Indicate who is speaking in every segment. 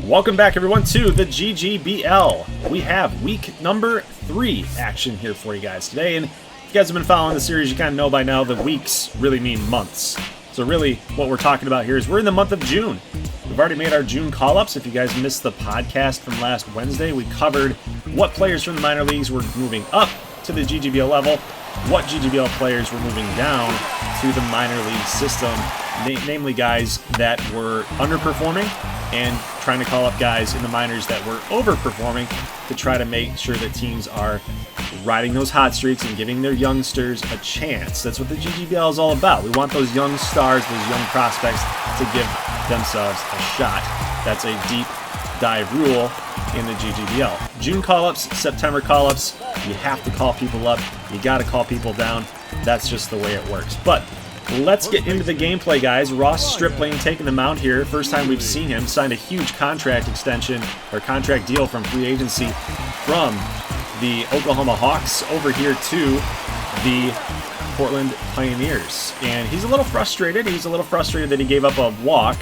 Speaker 1: Welcome back, everyone, to the GGBL. We have week number 3 action here for you guys today, and if you guys have been following the series, you kind of know by now that weeks really mean months. So really, what we're talking about here is we're in the month of June. We've already made our June call-ups. If you guys missed the podcast from last Wednesday, we covered what players from the minor leagues were moving up to the GGBL level, what GGBL players were moving down to the minor league system, namely guys that were underperforming, and trying to call up guys in the minors that were overperforming to try to make sure that teams are riding those hot streaks and giving their youngsters a chance. That's what the GGBL is all about. We want those young stars, those young prospects to give themselves a shot. That's a deep dive rule in the GGBL. June call-ups, September call-ups, you have to call people up, you got to call people down. That's just the way it works. But let's get into the gameplay, guys. Ross Stripling taking the mound here. First time we've seen him. Signed a huge contract extension or contract deal from free agency from the Oklahoma Hawks over here to the Portland Pioneers. And he's a little frustrated. He's a little frustrated that he gave up a walk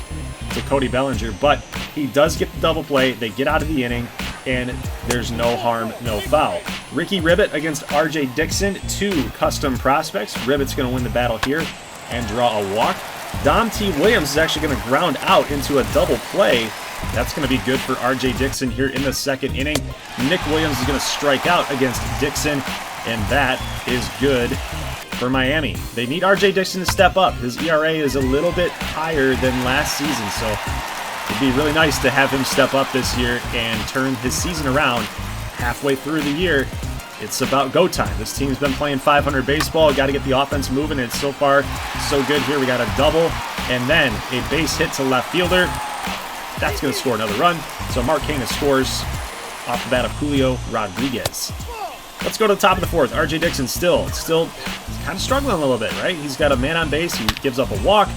Speaker 1: to Cody Bellinger, but he does get the double play. They get out of the inning, and there's no harm, no foul. Ricky Ribbett against RJ Dixon, 2 custom prospects. Ribbett's going to win the battle here and draw a walk. Dom T. Williams is actually going to ground out into a double play. That's going to be good for RJ Dixon here in the second inning. Nick Williams is going to strike out against Dixon, and that is good for Miami. They need RJ Dixon to step up. His ERA is a little bit higher than last season, so it'd be really nice to have him step up this year and turn his season around. Halfway through the year, it's about go time. This team's been playing 500 baseball. Got to get the offense moving, and so far, so good here. We got a double, and then a base hit to left fielder. That's going to score another run. So Marquez scores off the bat of Julio Rodriguez. Let's go to the top of the 4th. RJ Dixon still kind of struggling a little bit, right? He's got a man on base. He gives up a walk.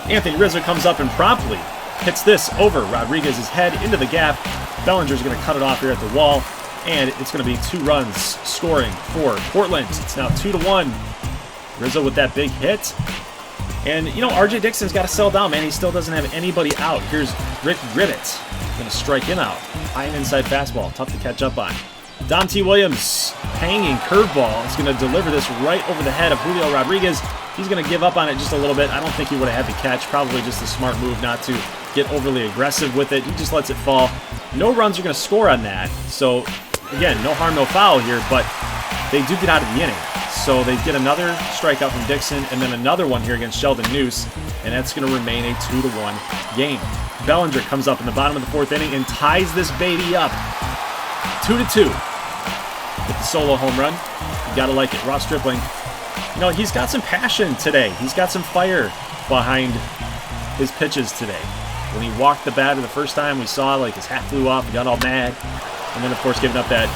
Speaker 1: Anthony Rizzo comes up and promptly hits this over Rodriguez's head into the gap. Bellinger's going to cut it off here at the wall, and it's going to be 2 runs scoring for Portland. It's now 2-1. Rizzo with that big hit. And, you know, RJ Dixon's got to settle down, man. He still doesn't have anybody out. Here's Rick Ribbett. Going to strike him out. High and inside fastball. Tough to catch up on. Dom T. Williams, hanging curveball. Is going to deliver this right over the head of Julio Rodriguez. He's going to give up on it just a little bit. I don't think he would have had the catch. Probably just a smart move not to get overly aggressive with it. He just lets it fall. No runs are going to score on that. So, again, no harm, no foul here, but they do get out of the inning. So they get another strikeout from Dixon, and then another one here against Sheldon Noose, and that's going to remain a 2-1 game. Bellinger comes up in the bottom of the 4th inning and ties this baby up 2-2 with the solo home run. You got to like it. Ross Stripling, you know, he's got some passion today. He's got some fire behind his pitches today. When he walked the batter the first time, we saw like his hat flew off. He got all mad. And then, of course, giving up that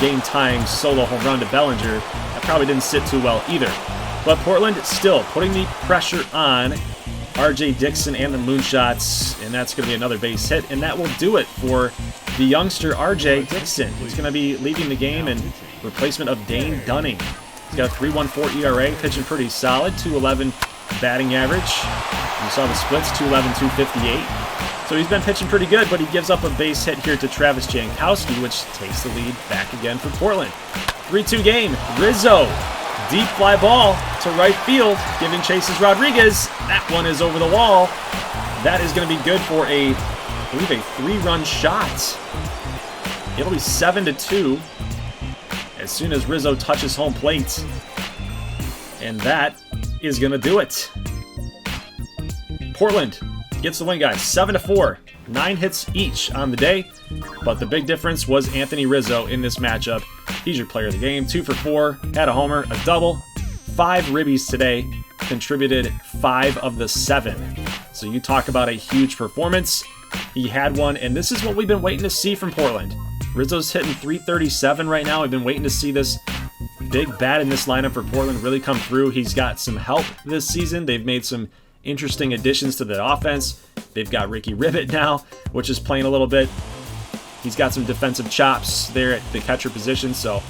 Speaker 1: game-tying solo home run to Bellinger. That probably didn't sit too well either. But Portland still putting the pressure on RJ Dixon and the Moonshots, and that's going to be another base hit, and that will do it for the youngster RJ Dixon. He's going to be leaving the game in replacement of Dane Dunning. He's got a 3.14 ERA, pitching pretty solid, 2.11 batting average. You saw the splits, 2.11, 2.58. So he's been pitching pretty good, but he gives up a base hit here to Travis Jankowski, which takes the lead back again for Portland. 3-2 game. Rizzo, deep fly ball to right field, giving chases Rodriguez. That one is over the wall. That is going to be good for I believe, a 3-run shot. It'll be 7-2 as soon as Rizzo touches home plate. And that is going to do it. Portland gets the win, guys. 7-4. 9 hits each on the day. But the big difference was Anthony Rizzo in this matchup. He's your player of the game. 2 for 4. Had a homer, a double. 5 ribbies today. Contributed 5 of the 7. So you talk about a huge performance. He had one, and this is what we've been waiting to see from Portland. Rizzo's hitting .337 right now. We've been waiting to see this big bat in this lineup for Portland really come through. He's got some help this season. They've made some interesting additions to the offense. They've got Ricky Ribbett now, which is playing a little bit. He's got some defensive chops there at the catcher position, so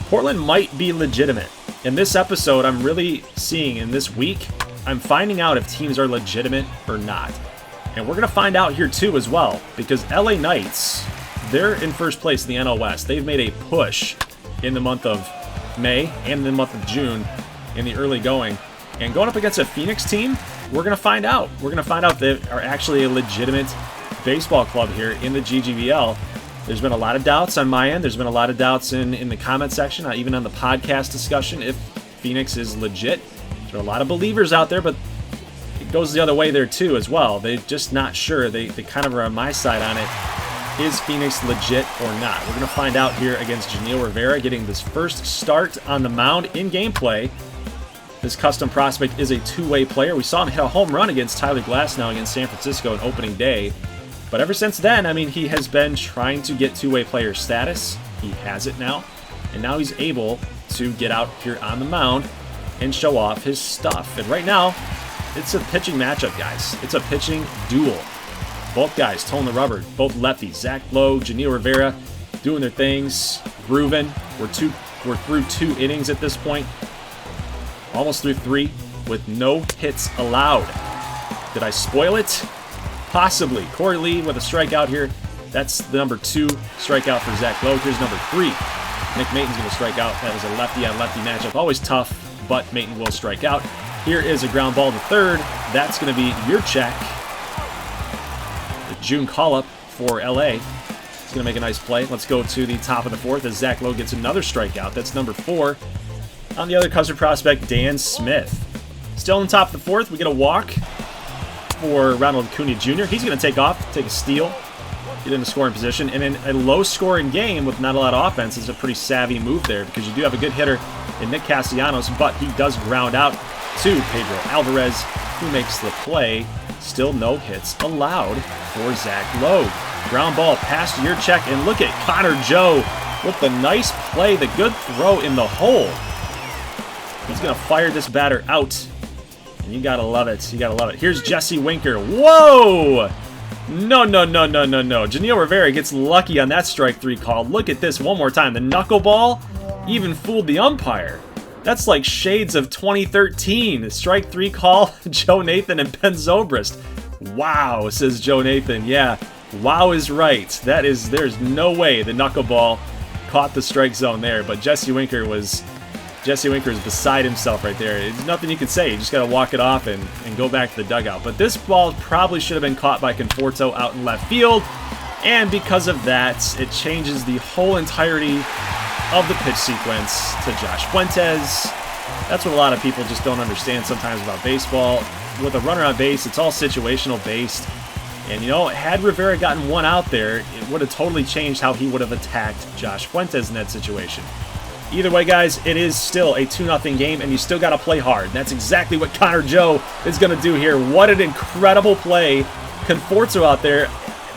Speaker 1: Portland might be legitimate. In this episode, I'm really seeing in this week, I'm finding out if teams are legitimate or not. And we're going to find out here too as well, because LA Knights, they're in first place in the NL West. They've made a push in the month of May and in the month of June in the early going. And going up against a Phoenix team, we're going to find out. We're going to find out they are actually a legitimate baseball club here in the GGBL. There's been a lot of doubts on my end. There's been a lot of doubts in the comment section, even on the podcast discussion, if Phoenix is legit. There are a lot of believers out there, but it goes the other way there too as well. They're just not sure. They kind of are on my side on it. Is Phoenix legit or not? We're going to find out here against Janiel Rivera, getting this first start on the mound in gameplay. This custom prospect is a two-way player. We saw him hit a home run against Tyler Glasnow against San Francisco on opening day. But ever since then, I mean, he has been trying to get two-way player status. He has it now. And now he's able to get out here on the mound and show off his stuff. And right now, it's a pitching matchup, guys. It's a pitching duel. Both guys towing the rubber, both lefties. Zach Lowe, Janiel Rivera doing their things, grooving. We're through 2 innings at this point. Almost through 3 with no hits allowed. Did I spoil it? Possibly. Corey Lee with a strikeout here. That's the number 2 strikeout for Zach Lowe. Here's number 3. Nick Maton's going to strike out. That was a lefty-on-lefty matchup. Always tough, but Maton will strike out. Here is a ground ball to third. That's going to be your check. The June call-up for LA. He's going to make a nice play. Let's go to the top of the 4th as Zach Lowe gets another strikeout. That's number 4. On the other custom prospect, Dan Smith. Still in the top of the 4th, we get a walk for Ronald Acuna Jr. He's going to take off, take a steal, get into scoring position. And in a low-scoring game with not a lot of offense, is a pretty savvy move there because you do have a good hitter in Nick Castellanos, but he does ground out to Pedro Alvarez, who makes the play. Still no hits allowed for Zach Lowe. Ground ball past your check, and look at Connor Joe with the nice play, the good throw in the hole. He's going to fire this batter out. And you got to love it. You got to love it. Here's Jesse Winker. Whoa! No. Janiel Rivera gets lucky on that strike 3 call. Look at this one more time. The knuckleball even fooled the umpire. That's like shades of 2013. The strike 3 call, Joe Nathan and Ben Zobrist. Wow, says Joe Nathan. Yeah, wow is right. There's no way the knuckleball caught the strike zone there, but Jesse Winker is beside himself right there. There's nothing you can say. You just got to walk it off and go back to the dugout. But this ball probably should have been caught by Conforto out in left field. And because of that, it changes the whole entirety of the pitch sequence to Josh Fuentes. That's what a lot of people just don't understand sometimes about baseball. With a runner on base, it's all situational based. And, you know, had Rivera gotten one out there, it would have totally changed how he would have attacked Josh Fuentes in that situation. Either way, guys, it is still a 2-0 game, and you still got to play hard. And that's exactly what Connor Joe is going to do here. What an incredible play. Conforto out there.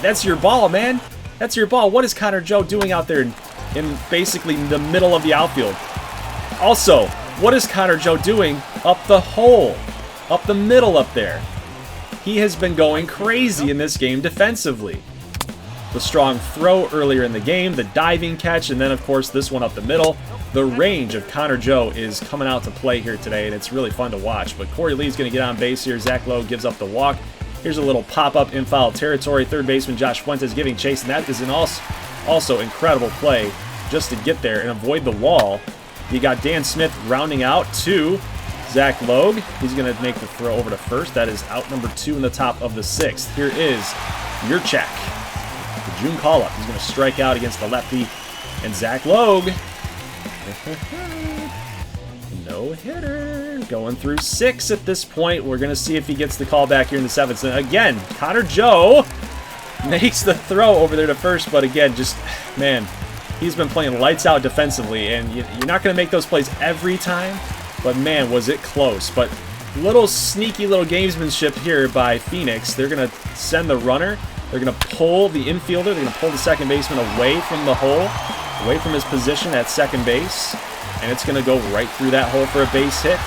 Speaker 1: That's your ball, man. That's your ball. What is Connor Joe doing out there in basically the middle of the outfield? Also, what is Connor Joe doing up the hole? Up the middle up there? He has been going crazy in this game defensively. The strong throw earlier in the game, the diving catch, and then, of course, this one up the middle. The range of Connor Joe is coming out to play here today, and it's really fun to watch. But Corey Lee's going to get on base here. Zach Lowe gives up the walk. Here's a little pop-up in foul territory. Third baseman Josh Fuentes giving chase, and that is an also incredible play just to get there and avoid the wall. You got Dan Smith rounding out to Zach Lowe. He's going to make the throw over to first. That is out number 2 in the top of the 6th. Here is your check. The June call-up. He's going to strike out against the lefty. And Zach Lowe, no hitter. Going through 6 at this point. We're going to see if he gets the call back here in the 7th. And again, Connor Joe makes the throw over there to first. But again, just, man, he's been playing lights out defensively. And you're not going to make those plays every time. But man, was it close. But little sneaky little gamesmanship here by Phoenix. They're going to send the runner. They're going to pull the infielder. They're going to pull the second baseman away from the hole, away from his position at second base. And it's going to go right through that hole for a base hit.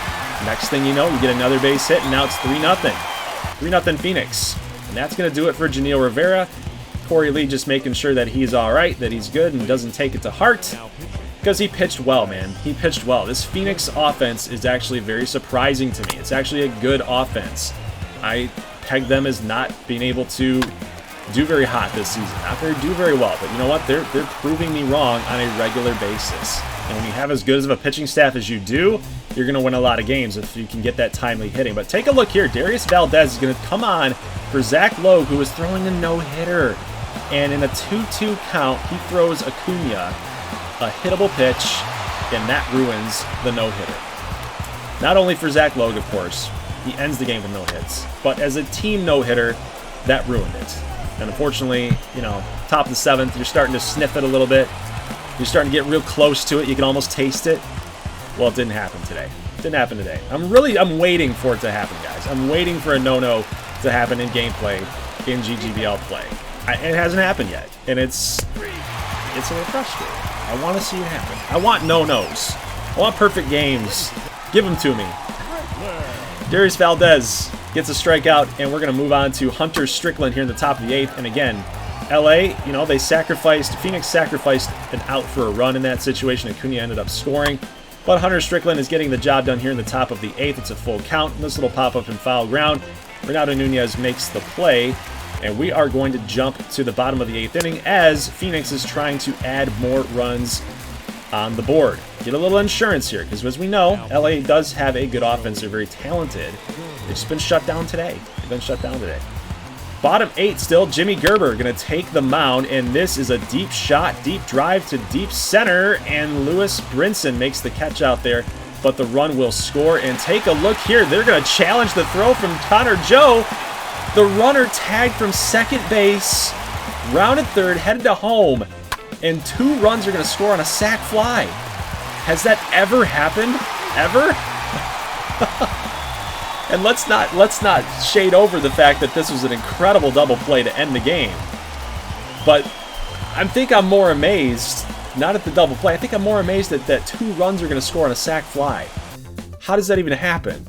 Speaker 1: Next thing you know, you get another base hit, and now it's 3-0. 3-0 Phoenix. And that's going to do it for Janiel Rivera. Corey Lee just making sure that he's all right, that he's good, and doesn't take it to heart. Because he pitched well, man. He pitched well. This Phoenix offense is actually very surprising to me. It's actually a good offense. I pegged them as not being able to do very hot this season. Not going to do very well, but you know what? They're proving me wrong on a regular basis. And when you have as good of a pitching staff as you do, you're going to win a lot of games if you can get that timely hitting. But take a look here. Darius Valdez is going to come on for Zach Logue, who is throwing a no-hitter. And in a 2-2 count, he throws Acuna a hittable pitch, and that ruins the no-hitter. Not only for Zach Logue, of course, he ends the game with no hits, but as a team no-hitter, that ruined it. And unfortunately, you know, top of the 7th, you're starting to sniff it a little bit. You're starting to get real close to it. You can almost taste it. Well, it didn't happen today. It didn't happen today. I'm waiting for it to happen, guys. I'm waiting for a no-no to happen in gameplay, in GGBL play. It hasn't happened yet, and it's a little frustrating. I want to see it happen. I want no-nos. I want perfect games. Give them to me. Darius Valdez gets a strikeout, and we're going to move on to Hunter Strickland here in the top of the 8th. And again, LA, you know, Phoenix sacrificed an out for a run in that situation. Acuna ended up scoring. But Hunter Strickland is getting the job done here in the top of the 8th. It's a full count. And this little pop-up in foul ground. Renato Nunez makes the play. And we are going to jump to the bottom of the 8th inning as Phoenix is trying to add more runs on the board. Get a little insurance here, because as we know, LA does have a good offense. They're very talented. They've just been shut down today. Bottom 8 still, Jimmy Gerber going to take the mound, and this is a deep shot, deep drive to deep center, and Lewis Brinson makes the catch out there, but the run will score. And take a look here. They're going to challenge the throw from Connor Joe. The runner tagged from second base, rounded third, headed to home, and 2 runs are going to score on a sac fly. Has that ever happened? Ever? And let's not shade over the fact that this was an incredible double play to end the game. But I think I'm more amazed, not at the double play, I think I'm more amazed that 2 runs are going to score on a sac fly. How does that even happen?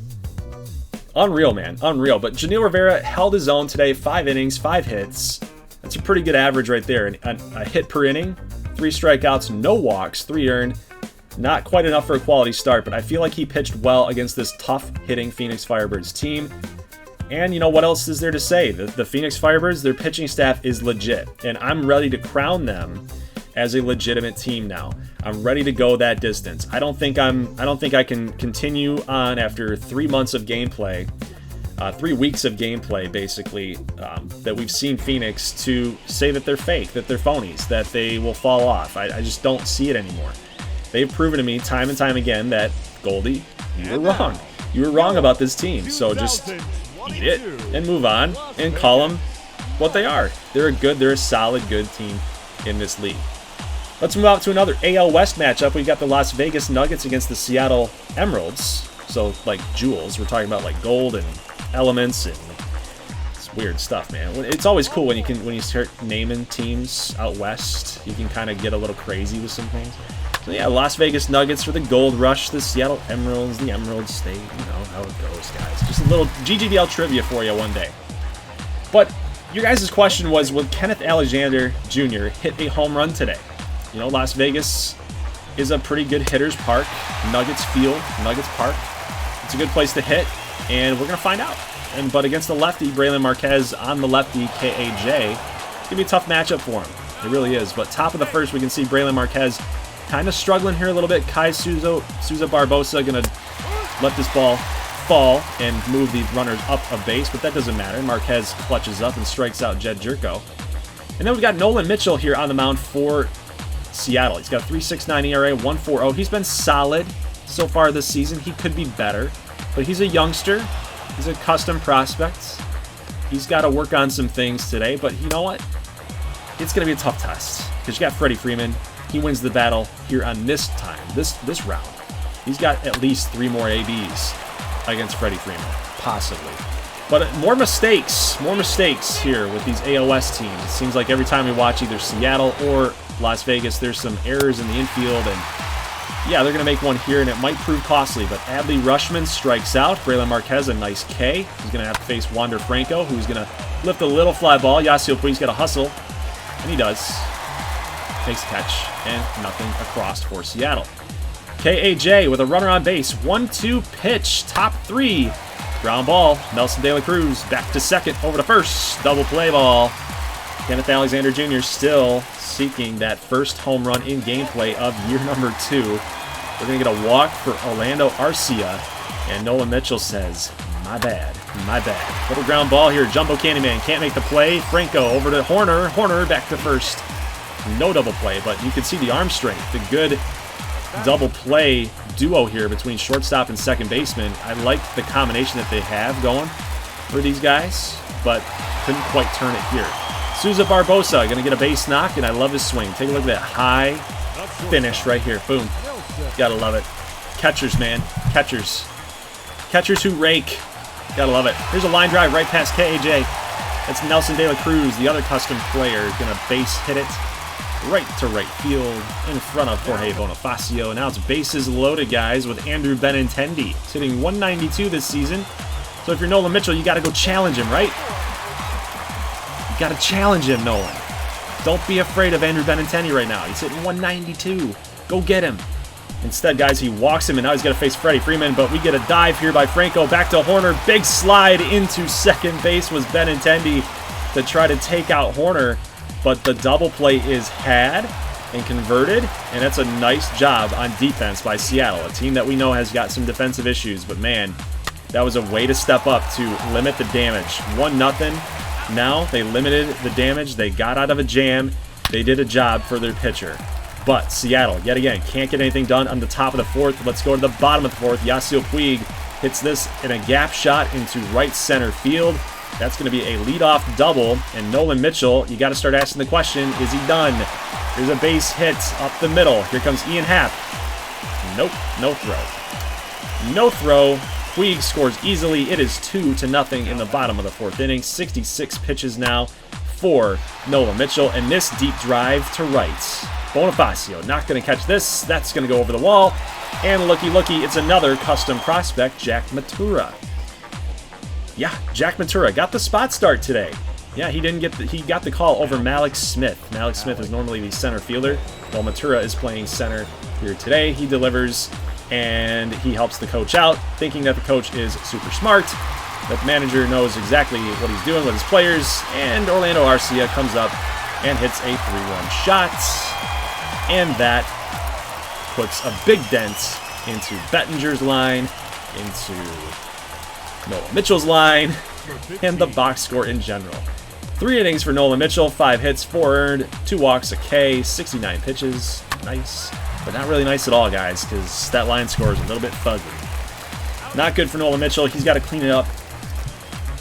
Speaker 1: Unreal, man. Unreal. But Janil Rivera held his own today. 5 innings, 5 hits. That's a pretty good average right there. A hit per inning, 3 strikeouts, no walks, 3 earned. Not quite enough for a quality start, but I feel like he pitched well against this tough-hitting Phoenix Firebirds team. And you know, what else is there to say? The Phoenix Firebirds, their pitching staff is legit, and I'm ready to crown them as a legitimate team now. I'm ready to go that distance. I don't think I can continue on after 3 months of gameplay, 3 weeks of gameplay, basically, that we've seen Phoenix, to say that they're fake, that they're phonies, that they will fall off. I just don't see it anymore. They've proven to me time and time again that, Goldie, you were wrong. You were wrong about this team. So just eat it and move on and call them what they are. They're a solid, good team in this league. Let's move on to another AL West matchup. We got the Las Vegas Nuggets against the Seattle Emeralds. So, like jewels. We're talking about like gold and elements and it's weird stuff, man. It's always cool when you start naming teams out west. You can kind of get a little crazy with some things. So yeah, Las Vegas Nuggets for the Gold Rush, the Seattle Emeralds, the Emerald State. You know how it goes, guys. Just a little GGBL trivia for you one day. But your guys' question was, will Kenneth Alexander Jr. hit a home run today? You know, Las Vegas is a pretty good hitter's park. Nuggets Field, Nuggets Park. It's a good place to hit, and we're going to find out. But against the lefty, Braylon Marquez, on the lefty, KAJ, it's going to be a tough matchup for him. It really is. But top of the first, we can see Braylon Marquez kind of struggling here a little bit. Kai Souza Barbosa going to let this ball fall and move the runners up a base, but that doesn't matter. Marquez clutches up and strikes out Jed Jerko. And then we've got Nolan Mitchell here on the mound for Seattle. He's got a 3.69 ERA, 1.40. He's been solid so far this season. He could be better, but he's a youngster. He's a custom prospect. He's got to work on some things today, but you know what? It's going to be a tough test because you got Freddie Freeman. He wins the battle here on this round. He's got at least 3 more ABs against Freddie Freeman, possibly. But more mistakes here with these AOS teams. It seems like every time we watch either Seattle or Las Vegas, there's some errors in the infield, and yeah, they're going to make one here, and it might prove costly. But Adley Rushman strikes out. Braylon Marquez, a nice K. He's going to have to face Wander Franco, who's going to lift a little fly ball. Yasiel Puig's got to hustle, and he does. Takes the catch, and nothing across for Seattle. KAJ with a runner on base. 1-2 pitch, top 3. Ground ball. Nelson De La Cruz back to second, over to first. Double play ball. Kenneth Alexander Jr. still seeking that first home run in gameplay of year number 2. We're going to get a walk for Orlando Arcia. And Nolan Mitchell says, my bad, my bad. Little ground ball here. Jumbo Candyman can't make the play. Franco over to Horner. Horner back to first. No double play, but you can see the arm strength. The good double play duo here between shortstop and second baseman. I like the combination that they have going for these guys, but couldn't quite turn it here. Souza Barbosa going to get a base knock, and I love his swing. Take a look at that high finish right here. Boom. Gotta love it. Catchers, man. Catchers. Catchers who rake. Gotta love it. Here's a line drive right past KAJ. That's Nelson De La Cruz, the other custom player. Going to base hit it right to right field in front of Jorge Bonifacio. Now it's bases loaded, guys, with Andrew Benintendi. He's hitting 192 this season. So if you're Nolan Mitchell, you got to go challenge him, right? You got to challenge him, Nolan. Don't be afraid of Andrew Benintendi right now. He's hitting 192. Go get him. Instead, guys, he walks him, and now he's got to face Freddie Freeman, but we get a dive here by Franco. Back to Horner. Big slide into second base was Benintendi to try to take out Horner, but the double play is had and converted, and that's a nice job on defense by Seattle, a team that we know has got some defensive issues, but man, that was a way to step up to limit the damage. 1-0. Now they limited the damage. They got out of a jam. They did a job for their pitcher. But Seattle, yet again, can't get anything done on the top of the fourth. Let's go to the bottom of the fourth. Yasiel Puig hits this in a gap shot into right center field. That's going to be a leadoff double. And Nolan Mitchell, you got to start asking the question, is he done? There's a base hit up the middle. Here comes Ian Happ. Nope, no throw. No throw. Puig scores easily. It is 2-0 in the bottom of the fourth inning. 66 pitches now for Nolan Mitchell. And this deep drive to right. Bonifacio not going to catch this. That's going to go over the wall. And looky, it's another custom prospect, Jack Matura. Yeah, Jack Matura got the spot start today. Yeah, he got the call over Malik Smith. Malik Smith is normally the center fielder, while Matura is playing center here today. He delivers, and he helps the coach out, thinking that the coach is super smart, that the manager knows exactly what he's doing with his players, and Orlando Arcia comes up and hits a 3-run shot. And that puts a big dent into Bettinger's line, into Nolan Mitchell's line, and the box score in general. 3 innings for Nolan Mitchell, 5 hits, 4 earned, 2 walks, a K, 69 pitches. Nice, but not really nice at all, guys, because that line score is a little bit fuzzy. Not good for Nolan Mitchell. He's got to clean it up.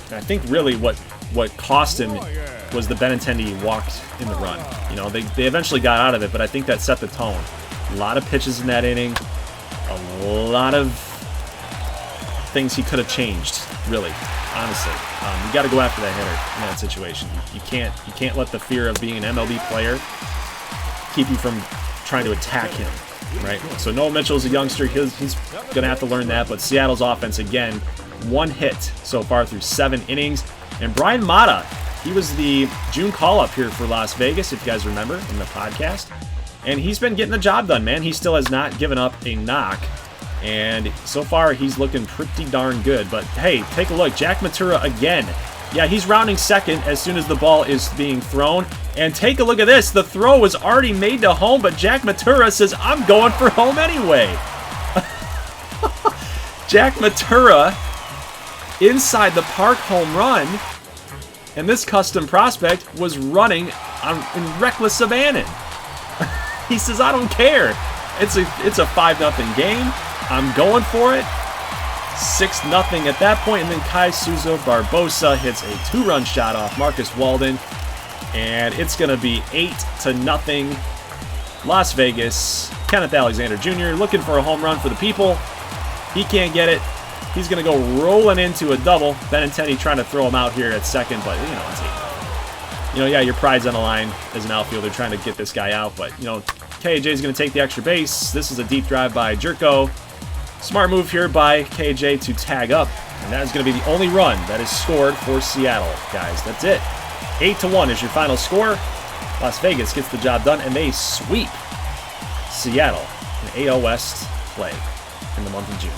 Speaker 1: And I think really what cost him was the Benintendi walked in the run. You know, they eventually got out of it, but I think that set the tone. A lot of pitches in that inning. A lot of things he could have changed, really, honestly. You got to go after that hitter in that situation. You can't let the fear of being an MLB player keep you from trying to attack him, right? So Nolan Mitchell's a youngster. He's going to have to learn that, but Seattle's offense, again, 1 hit so far through 7 innings. And Brian Mata, he was the June call-up here for Las Vegas, if you guys remember, in the podcast. And he's been getting the job done, man. He still has not given up a knock. And so far, he's looking pretty darn good. But, hey, take a look. Jack Matura again. Yeah, he's rounding second as soon as the ball is being thrown. And take a look at this. The throw was already made to home, but Jack Matura says, I'm going for home anyway. Jack Matura, inside the park home run. And this custom prospect was running in reckless abandon. He says, I don't care. It's a 5-0 game. I'm going for it. 6-0 at that point, and then Kai Souza Barbosa hits a 2-run shot off Marcus Walden, and it's going to be 8-0 Las Vegas. Kenneth Alexander Jr. looking for a home run for the people. He can't get it. He's going to go rolling into a double. Benintendi trying to throw him out here at second, but, you know, it's 8-0. You know, yeah, your pride's on the line as an outfielder trying to get this guy out, but, you know, KJ is going to take the extra base. This is a deep drive by Jerko. Smart move here by KJ to tag up, and that is going to be the only run that is scored for Seattle, guys. That's it. 8-1 is your final score. Las Vegas gets the job done, and they sweep Seattle in AL West play in the month of June.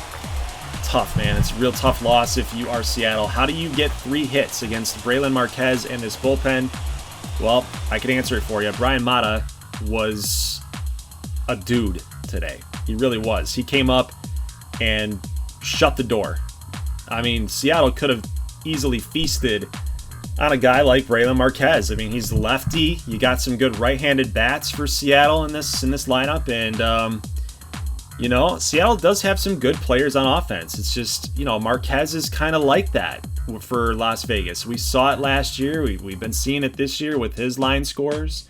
Speaker 1: tough, man. It's a real tough loss if you are Seattle. How do you get 3 hits against Braylon Marquez and this bullpen? Well, I can answer it for you. Brian Mata was a dude today. He really was. He came up and shut the door. I mean, Seattle could have easily feasted on a guy like Braylon Marquez. I mean, he's lefty. You got some good right-handed bats for Seattle in this lineup, and you know, Seattle does have some good players on offense. It's just, you know, Marquez is kind of like that for Las Vegas. We saw it last year. We've been seeing it this year with his line scores.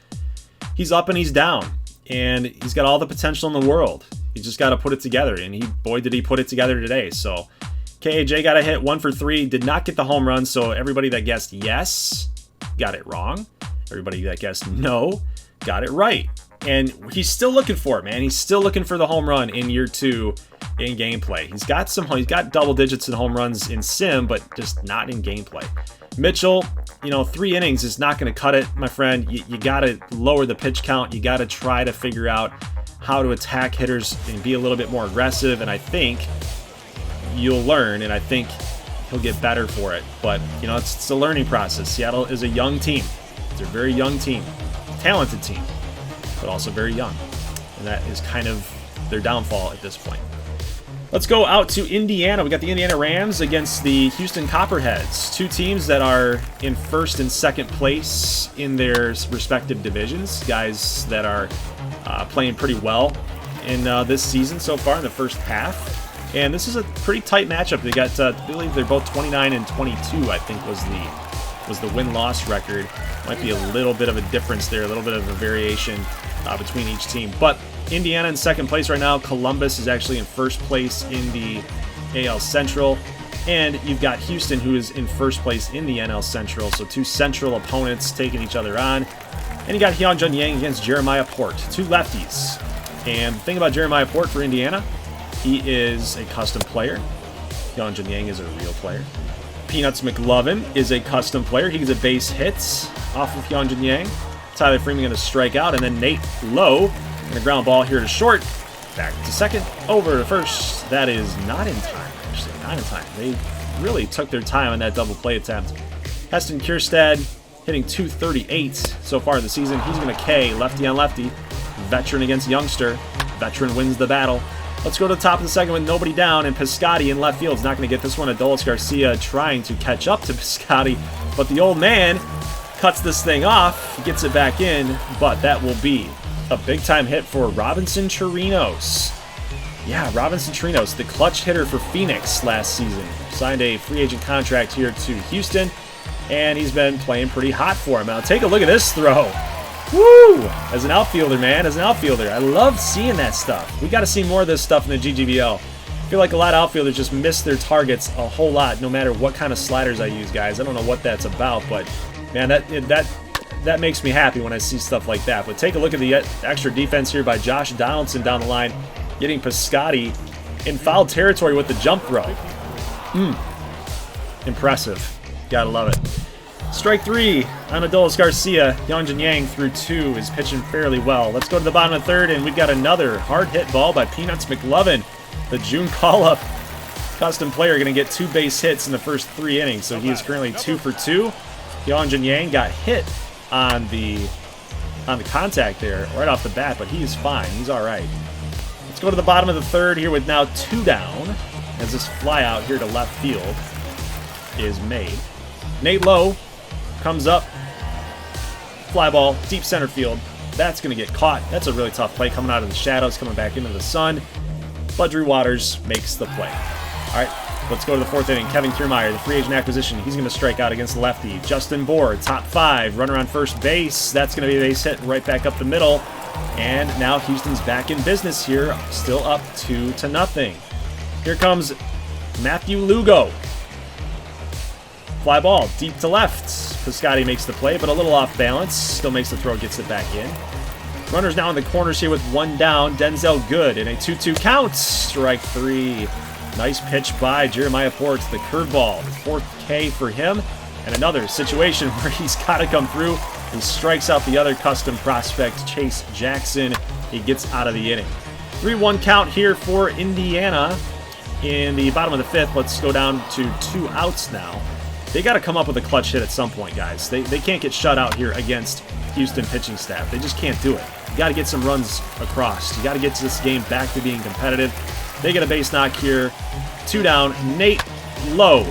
Speaker 1: He's up and he's down, and he's got all the potential in the world. He's just got to put it together, and boy, did he put it together today. So KAJ got a hit, 1 for 3, did not get the home run, so everybody that guessed yes got it wrong. Everybody that guessed no got it right. And he's still looking for it, man. He's still looking for the home run in year 2 in gameplay. He's got double digits in home runs in sim, but just not in gameplay. Mitchell, you know, 3 innings is not going to cut it, my friend. You got to lower the pitch count. You got to try to figure out how to attack hitters and be a little bit more aggressive, and I think you'll learn, and I think he'll get better for it. But, you know, it's a learning process. Seattle is a young team. It's a very young team, talented team, but also very young. And that is kind of their downfall at this point. Let's go out to Indiana. We got the Indiana Rams against the Houston Copperheads. 2 teams that are in first and second place in their respective divisions. Guys that are playing pretty well in this season so far in the first half. And this is a pretty tight matchup. They got, I believe they're both 29 and 22, I think was the win-loss record. Might be a little bit of a difference there, a little bit of a variation between each team. But Indiana in second place right now. Columbus is actually in first place in the AL Central. And you've got Houston, who is in first place in the NL Central. So 2 Central opponents taking each other on. And you got Hyunjin Yang against Jeremiah Port. 2 lefties. And the thing about Jeremiah Port for Indiana, he is a custom player. Hyunjin Yang is a real player. Peanuts McLovin is a custom player. He gets a base hit off of Hyunjin Yang. Tyler Freeman going to strike out, and then Nate Lowe and a ground ball here to short. Back to second, over to first. That is not in time, actually. Not in time. They really took their time on that double play attempt. Heston Kierstad hitting .238 so far in the season. He's going to K, lefty on lefty. Veteran against youngster. Veteran wins the battle. Let's go to the top of the second with nobody down, and Piscotty in left field is not going to get this one. Adolis Garcia trying to catch up to Piscotty, but the old man cuts this thing off, gets it back in, but that will be a big-time hit for Robinson Chirinos. Yeah, Robinson Chirinos, the clutch hitter for Phoenix last season. Signed a free agent contract here to Houston, and he's been playing pretty hot for him. Now take a look at this throw. Woo! As an outfielder, man, as an outfielder. I love seeing that stuff. We got to see more of this stuff in the GGBL. I feel like a lot of outfielders just miss their targets a whole lot, no matter what kind of sliders I use, guys. I don't know what that's about, but, man, that makes me happy when I see stuff like that. But take a look at the extra defense here by Josh Donaldson down the line, getting Piscotty in foul territory with the jump throw. Impressive. Gotta love it. Strike 3 on Adolis Garcia. Hyunjin Yang through 2 is pitching fairly well. Let's go to the bottom of the third, and we've got another hard hit ball by Peanuts McLovin. The June call-up custom player going to get 2 base hits in the first 3 innings, so he is currently 2 for 2. Hyunjin Yang got hit on the contact there right off the bat, but he is fine. He's all right. Let's go to the bottom of the third here with now 2 down, as this fly out here to left field is made. Nate Lowe comes up, fly ball, deep center field. That's going to get caught. That's a really tough play coming out of the shadows, coming back into the sun. But Drew Waters makes the play. All right, let's go to the 4th inning. Kevin Kiermaier, the free agent acquisition. He's going to strike out against the lefty. Justin Bohr, top 5, runner on first base. That's going to be a base hit right back up the middle. And now Houston's back in business here, still up 2-0. Here comes Matthew Lugo. Fly ball, deep to left. Piscotty makes the play, but a little off balance. Still makes the throw, gets it back in. Runners now in the corners here with 1 down. Denzel Good in a 2-2 count. Strike 3. Nice pitch by Jeremiah Ports, the curveball. 4th K for him. And another situation where he's got to come through. He strikes out the other custom prospect, Chase Jackson. He gets out of the inning. 3-1 count here for Indiana. in the bottom of the 5th. Let's go down to 2 outs now. They got to come up with a clutch hit at some point, guys. They can't get shut out here against Houston pitching staff. They just can't do it. You got to get some runs across. You got to get this game back to being competitive. They get a base knock here. 2 down. Nate Lowe.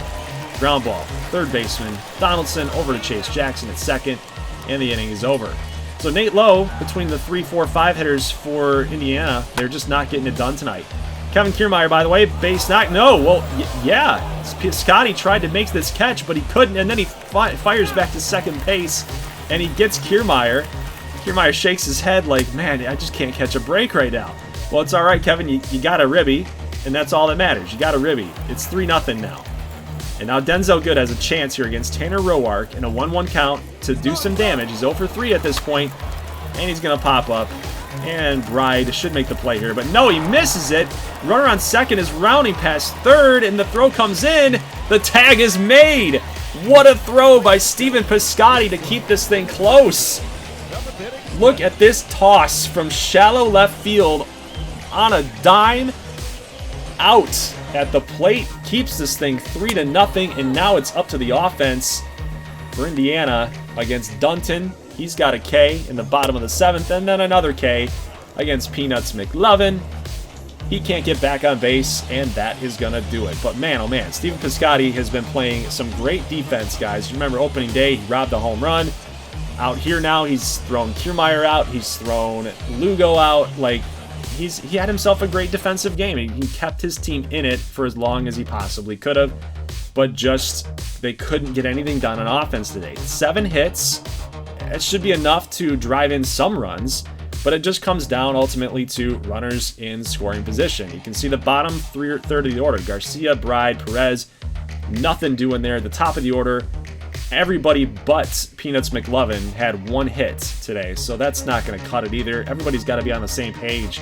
Speaker 1: Ground ball. Third baseman Donaldson over to Chase Jackson at second. And the inning is over. So Nate Lowe, between the 3, 4, 5 hitters for Indiana, they're just not getting it done tonight. Kevin Kiermaier, by the way, base knock. No, well, yeah. Scotty tried to make this catch, but he couldn't, and then he fires back to second base, and he gets Kiermaier. Kiermaier shakes his head like, man, I just can't catch a break right now. Well, it's all right, Kevin. You got a ribby, and that's all that matters. You got a ribby. It's 3-0 now. And now Denzel Good has a chance here against Tanner Roark in a 1-1 count to do some damage. He's 0 for 3 at this point, and he's going to pop up. And Bride should make the play here, but no, he misses it. Runner on second is rounding past third, and the throw comes in. The tag is made. What a throw by Stephen Piscotty to keep this thing close. Look at this toss from shallow left field on a dime. Out at the plate, keeps this thing 3-0, and now it's up to the offense for Indiana against Dunton. He's got a K in the bottom of the 7th, and then another K against Peanuts McLovin. He can't get back on base, and that is going to do it. But man, oh man, Stephen Piscotty has been playing some great defense, guys. You remember opening day, he robbed a home run. Out here now, he's thrown Kiermaier out. He's thrown Lugo out. Like, he had himself a great defensive game. He kept his team in it for as long as he possibly could have, but just they couldn't get anything done on offense today. 7 hits. It should be enough to drive in some runs, but it just comes down ultimately to runners in scoring position. You can see the bottom third of the order. Garcia, Bride, Perez, nothing doing there. At the top of the order, everybody but Peanuts McLovin had 1 hit today, so that's not going to cut it either. Everybody's got to be on the same page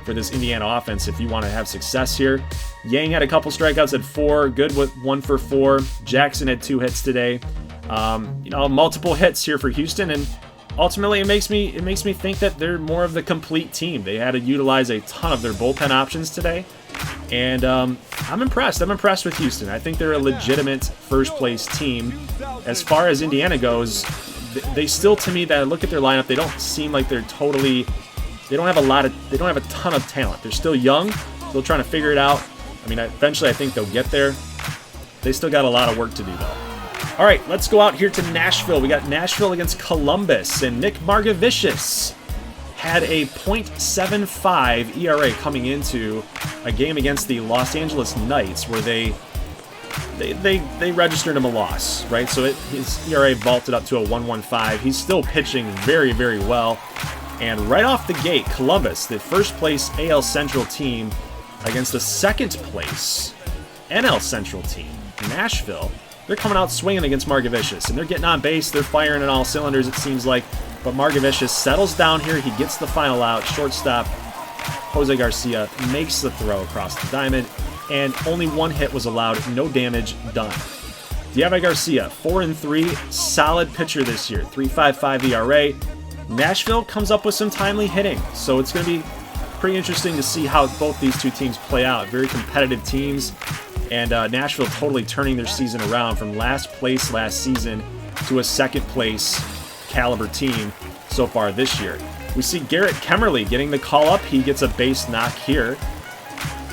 Speaker 1: for this Indiana offense if you want to have success here. Yang had a couple strikeouts at 4, Good with 1 for 4. Jackson had 2 hits today. Multiple hits here for Houston, and ultimately it makes me think that they're more of the complete team. They had to utilize a ton of their bullpen options today, and I'm impressed. I'm impressed with Houston. I think they're a legitimate first place team. As far as Indiana goes, they still, to me, that I look at their lineup, they don't seem like they're totally. They don't have a ton of talent. They're still young, still trying to figure it out. I mean, eventually I think they'll get there. They still got a lot of work to do, though. All right, let's go out here to Nashville. We got Nashville against Columbus, and Nick Margevicius had a .75 ERA coming into a game against the Los Angeles Knights, where they registered him a loss, right? So his ERA vaulted up to a 1.15. He's still pitching very, very well. And right off the gate, Columbus, the first place AL Central team, against the second place NL Central team, Nashville, they're coming out swinging against Margevicius, and they're getting on base. They're firing in all cylinders, it seems like. But Margevicius settles down here. He gets the final out. Shortstop Jose Garcia makes the throw across the diamond, and only 1 hit was allowed. No damage done. Diego Garcia, 4-3, solid pitcher this year. 3.55 ERA. Nashville comes up with some timely hitting, so it's going to be pretty interesting to see how both these two teams play out. Very competitive teams. And Nashville totally turning their season around from last place last season to a second place caliber team so far this year. We see Garrett Kemmerly getting the call up. He gets a base knock here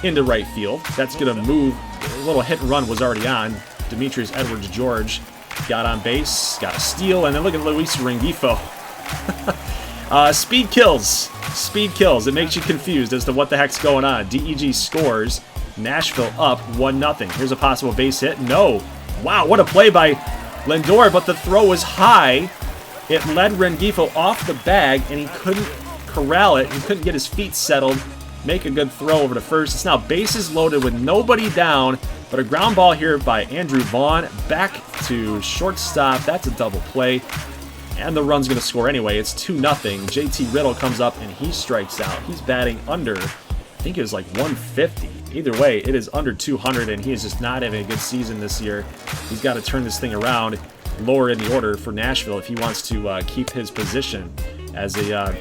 Speaker 1: into right field. That's going to move. A little hit and run was already on. Demetrius Edwards-George got on base, got a steal, and then look at Luis Rengifo. Speed kills. Speed kills. It makes you confused as to what the heck's going on. DEG scores. Nashville up 1-0. Here's a possible base hit. No. Wow, what a play by Lindor, but the throw was high. It led Rengifo off the bag, and he couldn't corral it. He couldn't get his feet settled, make a good throw over to first. It's now bases loaded with nobody down, but a ground ball here by Andrew Vaughn back to shortstop. That's a double play, and the run's going to score anyway. It's 2-0. JT Riddle comes up, and he strikes out. He's batting under, I think it was like 150. Either way, it is under 200, and he is just not having a good season this year. He's got to turn this thing around lower in the order for Nashville if he wants to keep his position as a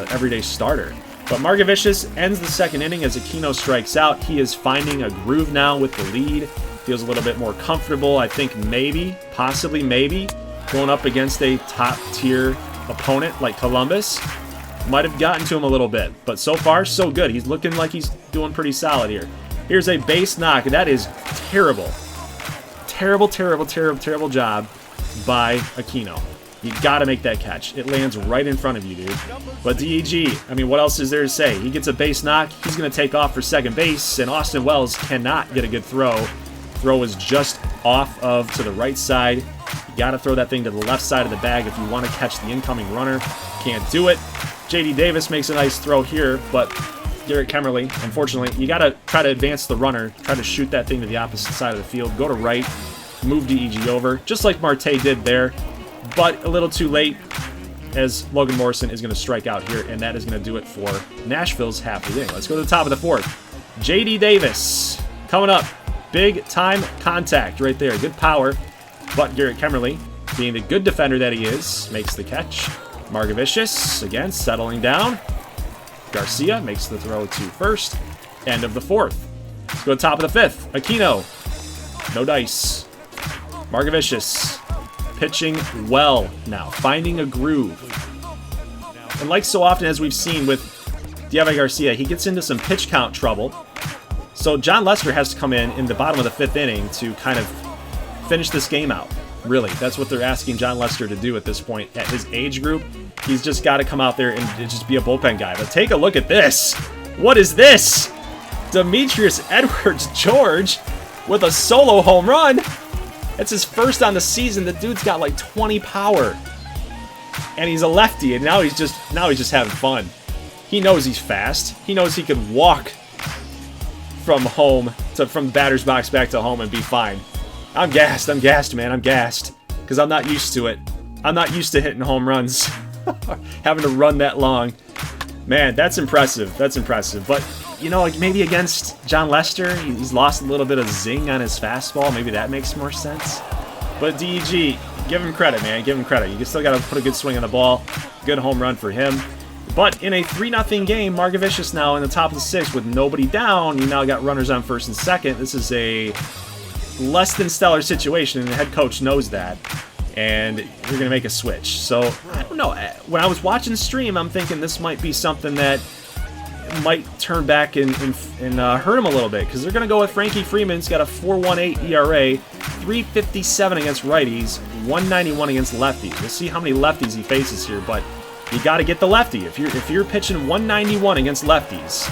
Speaker 1: everyday starter. But Margevicius ends the second inning as Aquino strikes out. He is finding a groove now with the lead. Feels a little bit more comfortable. I think maybe, possibly maybe, going up against a top-tier opponent like Columbus might have gotten to him a little bit. But so far, so good. He's looking like he's doing pretty solid here. Here's a base knock. That is terrible. Terrible, terrible, terrible, terrible job by Aquino. You got to make that catch. It lands right in front of you, dude. But DEG, I mean, what else is there to say? He gets a base knock. He's going to take off for second base, and Austin Wells cannot get a good throw. Throw is just off of to the right side. You got to throw that thing to the left side of the bag if you want to catch the incoming runner. Can't do it. JD Davis makes a nice throw here, but Garrett Kemmerly, unfortunately, you got to try to advance the runner, try to shoot that thing to the opposite side of the field, go to right, move DEG over, just like Marte did there. But a little too late, as Logan Morrison is going to strike out here, and that is going to do it for Nashville's half of the inning. Let's go to the top of the fourth. JD Davis coming up. Big time contact right there. Good power. But Garrett Kemmerly, being the good defender that he is, makes the catch. Margevicius, again, settling down. Garcia makes the throw to first. End of the fourth. Let's go to the top of the fifth. Aquino. No dice. Margevicius. Pitching well now, finding a groove. And like so often as we've seen with Diego Garcia, he gets into some pitch count trouble. So John Lester has to come in the bottom of the fifth inning to kind of finish this game out. Really, that's what they're asking John Lester to do at this point. At his age group, he's just got to come out there and just be a bullpen guy. But take a look at this. What is this? Demetrius Edwards-George with a solo home run. That's his first on the season. The dude's got like 20 power. And he's a lefty, and now he's just having fun. He knows he's fast. He knows he could walk from the batter's box back to home and be fine. I'm gassed, man. I'm gassed. Because I'm not used to it. I'm not used to hitting home runs. Having to run that long. Man, that's impressive. That's impressive. But, you know, like maybe against John Lester, he's lost a little bit of zing on his fastball. Maybe that makes more sense. But DEG, give him credit, man. Give him credit. You still got to put a good swing on the ball. Good home run for him. But in a 3-0 game, Margevicius now in the top of the sixth with nobody down. You now got runners on first and second. This is a less than stellar situation, and the head coach knows that. And you're going to make a switch. So, I don't know. When I was watching the stream, I'm thinking this might be something that might turn back and hurt him a little bit. Because they're going to go with Frankie Freeman. He's got a 4.18 ERA, 3.57 against righties, 1.91 against lefties. We'll see how many lefties he faces here, but you got to get the lefty. If you're pitching 1.91 against lefties,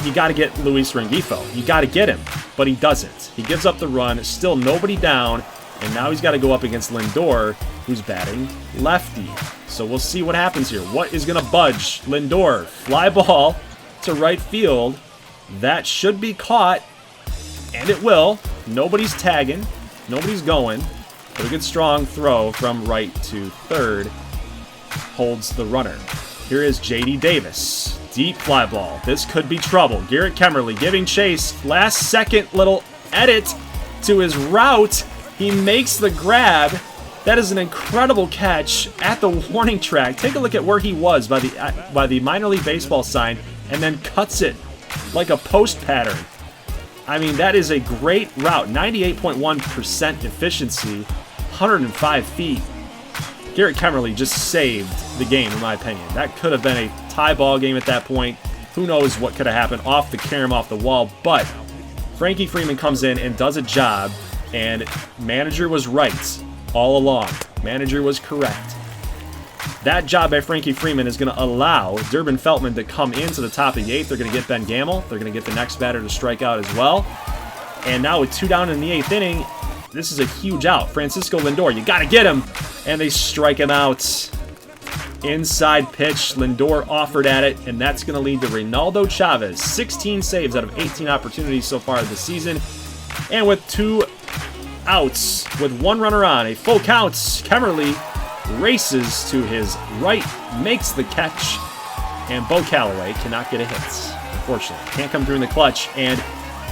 Speaker 1: you got to get Luis Rengifo. You got to get him, but he doesn't. He gives up the run, still nobody down, and now he's got to go up against Lindor, who's batting lefty. So we'll see what happens here. What is going to budge? Lindor, fly ball to right field. That should be caught, and it will. Nobody's tagging. Nobody's going. But a good strong throw from right to third holds the runner. Here is JD Davis. Deep fly ball. This could be trouble. Garrett Kemmerly giving chase. Last second little edit to his route. He makes the grab. That is an incredible catch at the warning track. Take a look at where he was by the minor league baseball sign and then cuts it like a post pattern. I mean, that is a great route. 98.1% efficiency, 105 feet. Garrett Kemmerly just saved the game, in my opinion. That could have been a tie ball game at that point. Who knows what could have happened off the carom, off the wall. But Frankie Freeman comes in and does a job, and manager was right all along. Manager was correct. That job by Frankie Freeman is going to allow Durbin Feltman to come into the top of the eighth. They're going to get Ben Gamel. They're going to get the next batter to strike out as well. And now with 2 down in the eighth inning, this is a huge out. Francisco Lindor, you got to get him. And they strike him out. Inside pitch. Lindor offered at it, and that's going to lead to Reynaldo Chavez. 16 saves out of 18 opportunities so far this season. And with 2 outs, with 1 runner on, a full count, Kemmerly races to his right, makes the catch, and Bo Calloway cannot get a hit. Unfortunately, can't come through in the clutch, and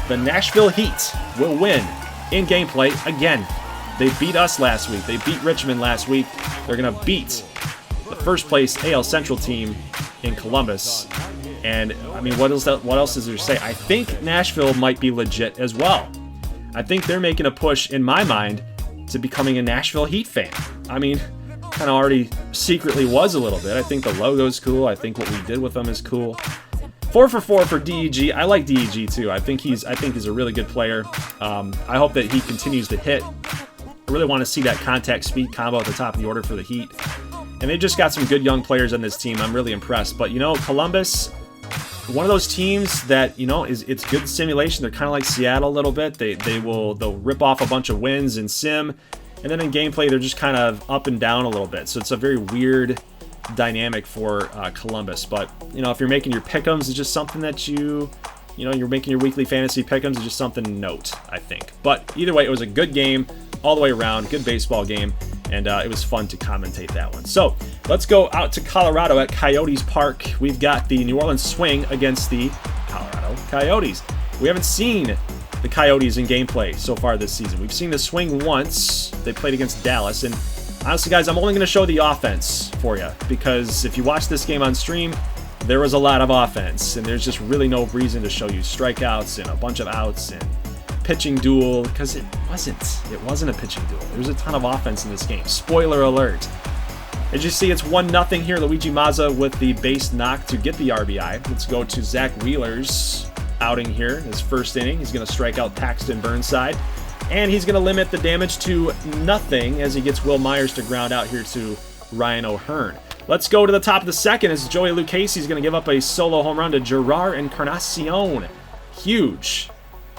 Speaker 1: the Nashville Heat will win in gameplay again. They beat us last week. They beat Richmond last week. They're going to beat the first place AL Central team in Columbus. And I mean, what else is there to say? I think Nashville might be legit as well. I think they're making a push, in my mind, to becoming a Nashville Heat fan. I mean, kind of already secretly was a little bit. I think the logo's cool. I think what we did with them is cool. 4 for 4 for DEG. I like DEG too. I think he's a really good player. I hope that he continues to hit. I really want to see that contact speed combo at the top of the order for the Heat. And they just got some good young players on this team. I'm really impressed. But, you know, Columbus, one of those teams that, you know, it's good simulation. They're kind of like Seattle a little bit. They'll rip off a bunch of wins in sim, and then in gameplay they're just kind of up and down a little bit. So it's a very weird dynamic for Columbus. But, you know, if you're making your pick'ems, it's just something that you're making your weekly fantasy pick'ems, it's just something to note, I think. But either way, it was a good game all the way around, good baseball game, and it was fun to commentate that one. So let's go out to Colorado at Coyotes Park. We've got the New Orleans Swing against the Colorado Coyotes. We haven't seen the Coyotes in gameplay so far this season. We've seen the Swing once. They played against Dallas, and honestly, guys, I'm only going to show the offense for you, because if you watch this game on stream, there was a lot of offense, and there's just really no reason to show you strikeouts and a bunch of outs and pitching duel, because it wasn't a pitching duel. There was a ton of offense in this game. Spoiler alert. As you see, it's 1-0 here. Luigi Mazza with the base knock to get the RBI. Let's go to Zach Wheeler's outing here. His first inning. He's going to strike out Paxton Burnside, and he's going to limit the damage to nothing as he gets Will Myers to ground out here to Ryan O'Hearn. Let's go to the top of the second as Joey Lucchese is going to give up a solo home run to Gerard Encarnacion. Huge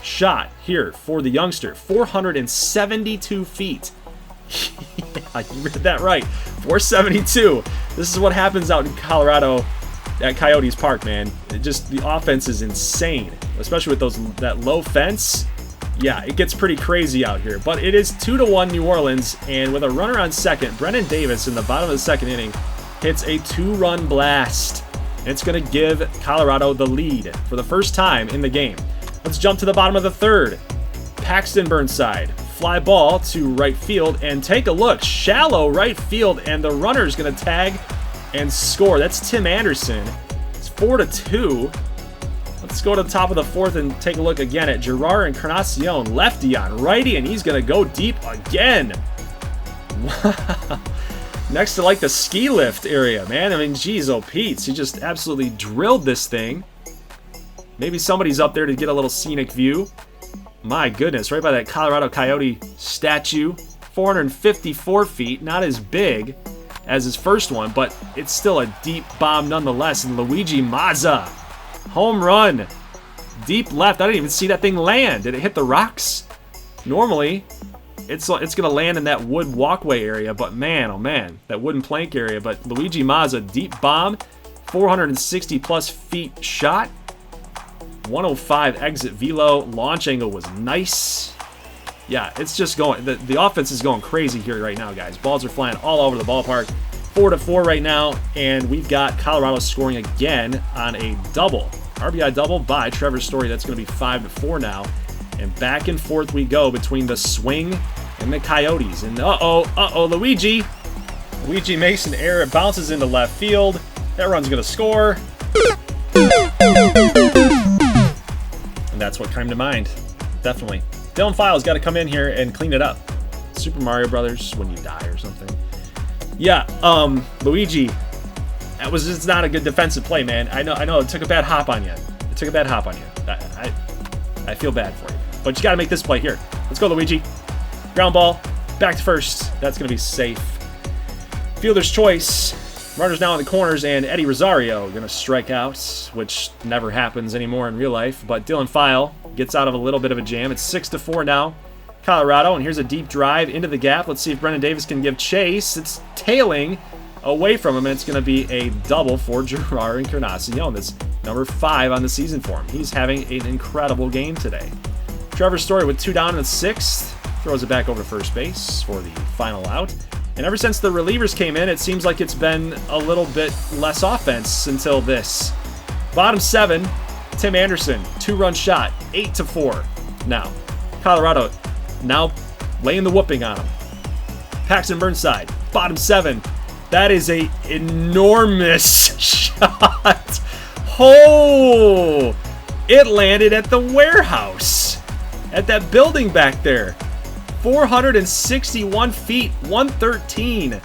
Speaker 1: shot here for the youngster. 472 feet. Yeah, you read that right. 472. This is what happens out in Colorado at Coyotes Park, man. The offense is insane, especially with that low fence. Yeah, it gets pretty crazy out here. But it is 2-1 New Orleans, and with a runner on second, Brennan Davis in the bottom of the second inning hits a 2-run blast. It's going to give Colorado the lead for the first time in the game. Let's jump to the bottom of the third. Paxton Burnside, fly ball to right field, and take a look. Shallow right field, and the runner is going to tag and score. That's Tim Anderson. It's 4-2. Let's go to the top of the fourth and take a look again at Gerard Encarnacion. Lefty on righty, and he's going to go deep again. Wow. Next to like the ski lift area, man. I mean, geez, oh Pete's. He just absolutely drilled this thing. Maybe somebody's up there to get a little scenic view. My goodness, right by that Colorado Coyote statue. 454 feet, not as big as his first one, but it's still a deep bomb nonetheless. And Luigi Mazza, home run. Deep left. I didn't even see that thing land. Did it hit the rocks? Normally, it's going to land in that wood walkway area, but man, oh man, that wooden plank area. But Luigi Mazza, deep bomb, 460 plus feet shot. 105 exit velo. Launch angle was nice. Yeah, it's just going. The offense is going crazy here right now, guys. Balls are flying all over the ballpark. 4-4 right now, and we've got Colorado scoring again on a double. RBI double by Trevor Story. That's going to be 5-4 now. And back and forth we go between the Swing and the Coyotes. And Luigi. Luigi makes an error. It bounces into left field. That run's going to score. And that's what came to mind. Definitely. Dylan Files got to come in here and clean it up. Super Mario Brothers, when you die or something. Yeah, Luigi, it's not a good defensive play, man. I know, it took a bad hop on you. I feel bad for you. But you got to make this play here. Let's go, Luigi. Ground ball, back to first. That's going to be safe. Fielder's choice. Runners now in the corners, and Eddie Rosario going to strike out, which never happens anymore in real life. But Dylan File gets out of a little bit of a jam. It's 6-4 now, Colorado, and here's a deep drive into the gap. Let's see if Brennan Davis can give chase. It's tailing away from him, and it's going to be a double for Gerard Encarnacion. That's number 5 on the season for him. He's having an incredible game today. Trevor Story with 2 down in the 6th. Throws it back over to first base for the final out. And ever since the relievers came in, it seems like it's been a little bit less offense until this. Bottom 7, Tim Anderson, 2-run shot, 8-4 now. Colorado now laying the whooping on him. Paxton Burnside, bottom 7, That is a enormous shot. Oh, it landed at the warehouse, at that building back there. 461 feet, 113.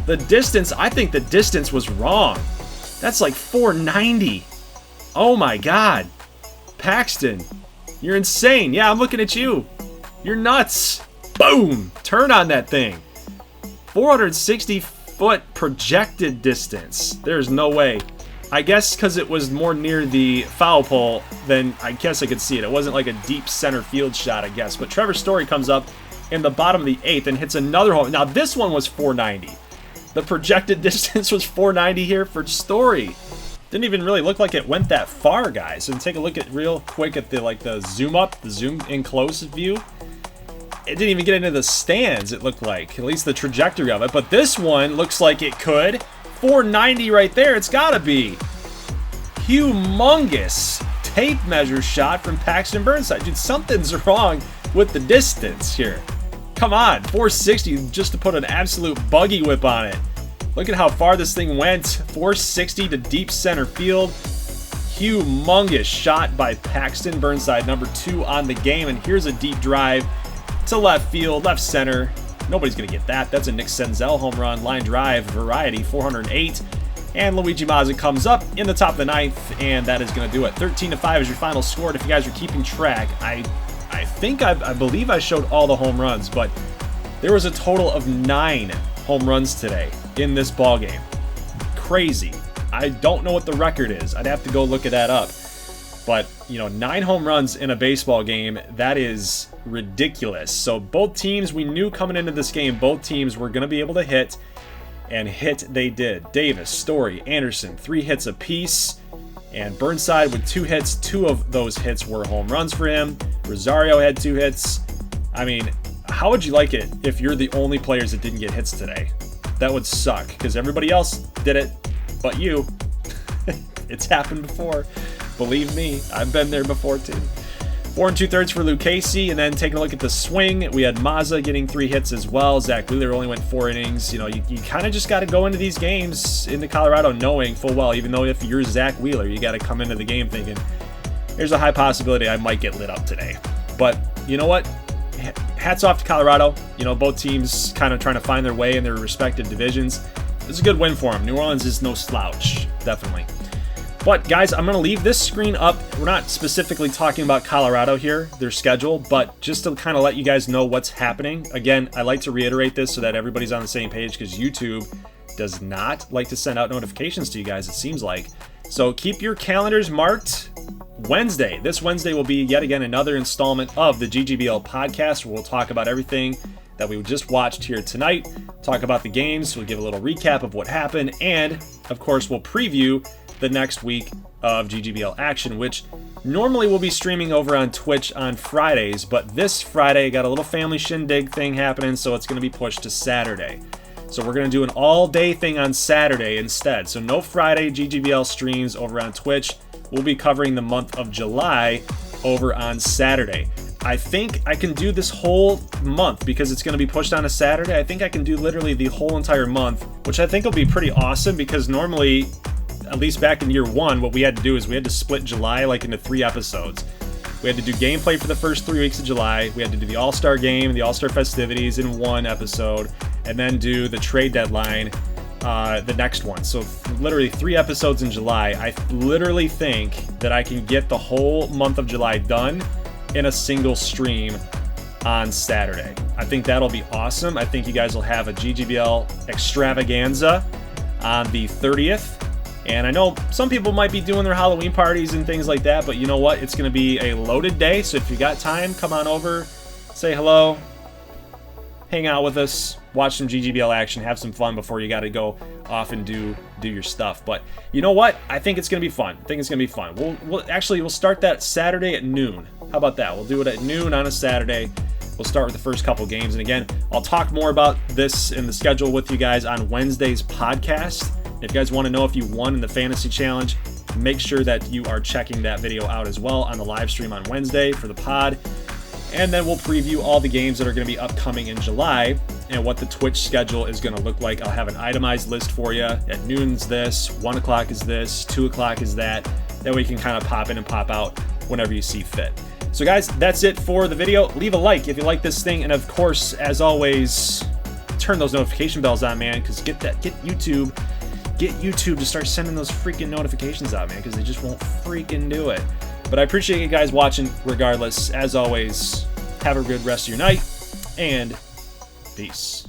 Speaker 1: The distance, I think the distance was wrong. That's like 490. Oh my God. Paxton, you're insane. Yeah, I'm looking at you. You're nuts. Boom. Turn on that thing. 460-foot projected distance. There's no way. I guess because it was more near the foul pole, then I guess I could see it. It wasn't like a deep center field shot, I guess. But Trevor Story comes up in the bottom of the 8th and hits another home. Now, this one was 490. The projected distance was 490 here for Story. Didn't even really look like it went that far, guys. And take a look at real quick at the zoom up, the zoom in close view. It didn't even get into the stands, it looked like. At least the trajectory of it. But this one looks like it could. 490 right there, it's gotta be. Humongous tape measure shot from Paxton Burnside. Dude, something's wrong with the distance here. Come on, 460 just to put an absolute buggy whip on it. Look at how far this thing went. 460 to deep center field. Humongous shot by Paxton Burnside, number 2 on the game. And here's a deep drive to left field, left center. Nobody's going to get that. That's a Nick Senzel home run, line drive, variety, 408. And Luigi Mazza comes up in the top of the 9th, and that is going to do it. 13-5 is your final score. And if you guys are keeping track, I believe I showed all the home runs, but there was a total of 9 home runs today in this ball game. Crazy. I don't know what the record is. I'd have to go look at that up. But, 9 home runs in a baseball game, that is ridiculous. So both teams, we knew coming into this game, both teams were going to be able to hit, and hit they did. Davis, Story, Anderson, 3 hits apiece, and Burnside with 2 hits. 2 of those hits were home runs for him. Rosario had 2 hits. I mean, how would you like it if you're the only players that didn't get hits today? That would suck, because everybody else did it, but you. It's happened before. Believe me, I've been there before too. 4 2/3 for Lucchesi, and then taking a look at the swing, we had Mazza getting 3 hits as well. Zach Wheeler only went 4 innings. You kind of just got to go into these games into Colorado knowing full well, even though if you're Zach Wheeler, you got to come into the game thinking, there's a high possibility I might get lit up today. But you know what? Hats off to Colorado. Both teams kind of trying to find their way in their respective divisions. It's a good win for them. New Orleans is no slouch, definitely. But guys, I'm going to leave this screen up. We're not specifically talking about Colorado here, their schedule, but just to kind of let you guys know what's happening. Again, I like to reiterate this so that everybody's on the same page, because YouTube does not like to send out notifications to you guys, it seems like. So keep your calendars marked. Wednesday. This Wednesday will be yet again another installment of the GGBL podcast, where we'll talk about everything that we just watched here tonight, talk about the games, we'll give a little recap of what happened, and of course we'll preview the next week of GGBL action, which normally we'll be streaming over on Twitch on Fridays, but this Friday got a little family shindig thing happening, so it's going to be pushed to Saturday. So we're going to do an all-day thing on Saturday instead. So no Friday GGBL streams over on Twitch. We'll be covering the month of July over on Saturday. I think I can do this whole month because it's going to be pushed on a Saturday. I think I can do literally the whole entire month, which I think will be pretty awesome, because normally, at least back in year 1, what we had to do is we had to split July like into 3 episodes. We had to do gameplay for the first 3 weeks of July. We had to do the All-Star game, the All-Star festivities in 1 episode, and then do the trade deadline the next one. So literally 3 episodes in July. I literally think that I can get the whole month of July done in a single stream on Saturday. I think that'll be awesome. I think you guys will have a GGBL extravaganza on the 30th. And I know some people might be doing their Halloween parties and things like that, but you know what? It's going to be a loaded day. So if you got time, come on over, say hello, hang out with us, watch some GGBL action, have some fun before you got to go off and do your stuff. But you know what? I think it's going to be fun. I think it's going to be fun. We'll start that Saturday at noon. How about that? We'll do it at noon on a Saturday. We'll start with the first couple games. And again, I'll talk more about this in the schedule with you guys on Wednesday's podcast. If you guys want to know if you won in the fantasy challenge, make sure that you are checking that video out as well on the live stream on Wednesday for the pod. And then we'll preview all the games that are going to be upcoming in July and what the Twitch schedule is going to look like. I'll have an itemized list for you. At noon's this, 1 o'clock is this, 2 o'clock is that. That way you can kind of pop in and pop out whenever you see fit. So guys, that's it for the video. Leave a like if you like this thing, and of course, as always, turn those notification bells on, man, because get YouTube to start sending those freaking notifications out, man, because they just won't freaking do it. But I appreciate you guys watching regardless. As always, have a good rest of your night, and peace.